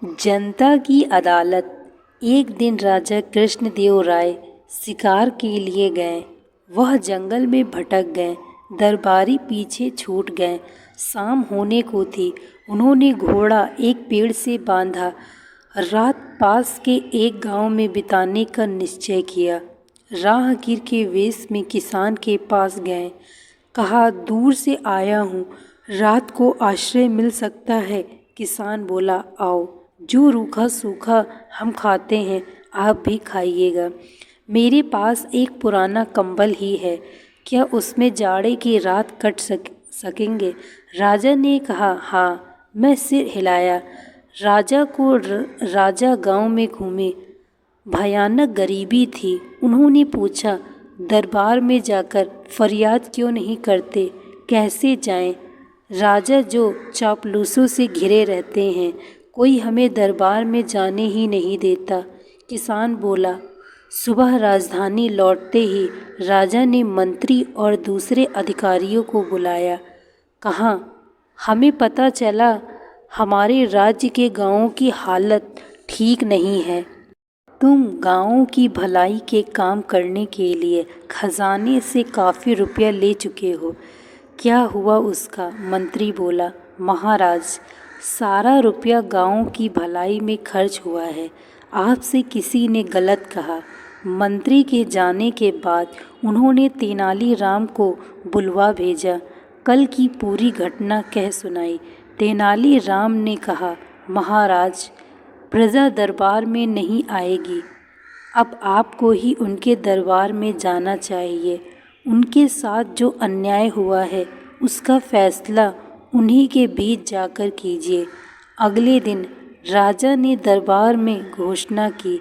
जनता की अदालत। एक दिन राजा कृष्णदेव राय शिकार के लिए गए। वह जंगल में भटक गए। दरबारी पीछे छूट गए। शाम होने को थी। उन्होंने घोड़ा एक पेड़ से बांधा। रात पास के एक गांव में बिताने का निश्चय किया। राहगीर के वेश में किसान के पास गए। कहा, दूर से आया हूँ, रात को आश्रय मिल सकता है। किसान बोला, आओ, जो रूखा सूखा हम खाते हैं आप भी खाइएगा। मेरे पास एक पुराना कंबल ही है, क्या उसमें जाड़े की रात कट सकेंगे? राजा ने कहा, हाँ। मैं सिर हिलाया। राजा गांव में घूमे। भयानक गरीबी थी। उन्होंने पूछा, दरबार में जाकर फरियाद क्यों नहीं करते? कैसे जाएं? राजा जो चापलूसों से घिरे रहते हैं, कोई हमें दरबार में जाने ही नहीं देता। किसान बोला। सुबह राजधानी लौटते ही राजा ने मंत्री और दूसरे अधिकारियों को बुलाया। कहा, हमें पता चला हमारे राज्य के गांवों की हालत ठीक नहीं है। तुम गांवों की भलाई के काम करने के लिए खजाने से काफ़ी रुपया ले चुके हो। क्या हुआ उसका? मंत्री बोला, महाराज, सारा रुपया गांव की भलाई में खर्च हुआ है। आपसे किसी ने गलत कहा। मंत्री के जाने के बाद उन्होंने तेनालीराम को बुलवा भेजा। कल की पूरी घटना कह सुनाई। तेनालीराम ने कहा, महाराज, प्रजा दरबार में नहीं आएगी। अब आपको ही उनके दरबार में जाना चाहिए। उनके साथ जो अन्याय हुआ है उसका फैसला उन्हीं के बीच जाकर कीजिए। अगले दिन राजा ने दरबार में घोषणा की,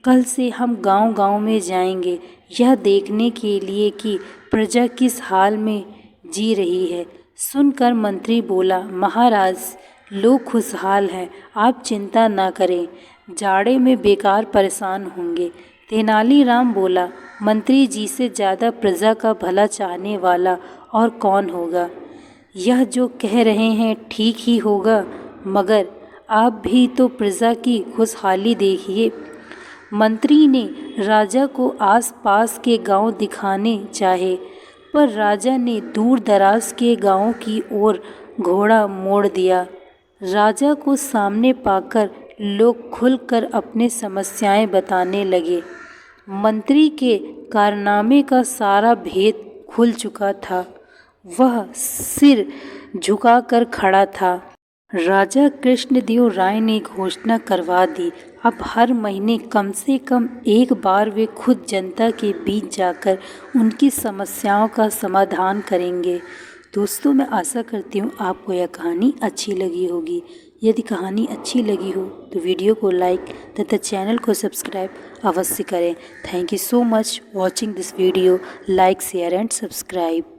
कल से हम गांव-गांव में जाएंगे, यह देखने के लिए कि प्रजा किस हाल में जी रही है। सुनकर मंत्री बोला, महाराज, लोग खुशहाल हैं, आप चिंता ना करें, जाड़े में बेकार परेशान होंगे। तेनालीराम बोला, मंत्री जी से ज़्यादा प्रजा का भला चाहने वाला और कौन होगा? यह जो कह रहे हैं ठीक ही होगा, मगर आप भी तो प्रजा की खुशहाली देखिए। मंत्री ने राजा को आस-पास के गांव दिखाने चाहे, पर राजा ने दूर दराज के गांवों की ओर घोड़ा मोड़ दिया। राजा को सामने पाकर लोग खुलकर अपनी समस्याएं बताने लगे। मंत्री के कारनामे का सारा भेद खुल चुका था। वह सिर झुकाकर खड़ा था। राजा कृष्णदेव राय ने घोषणा करवा दी, अब हर महीने कम से कम एक बार वे खुद जनता के बीच जाकर उनकी समस्याओं का समाधान करेंगे। दोस्तों, मैं आशा करती हूँ आपको यह कहानी अच्छी लगी होगी। यदि कहानी अच्छी लगी हो तो वीडियो को लाइक तथा चैनल को सब्सक्राइब अवश्य करें। Thank you so much watching this video. Like, share and subscribe.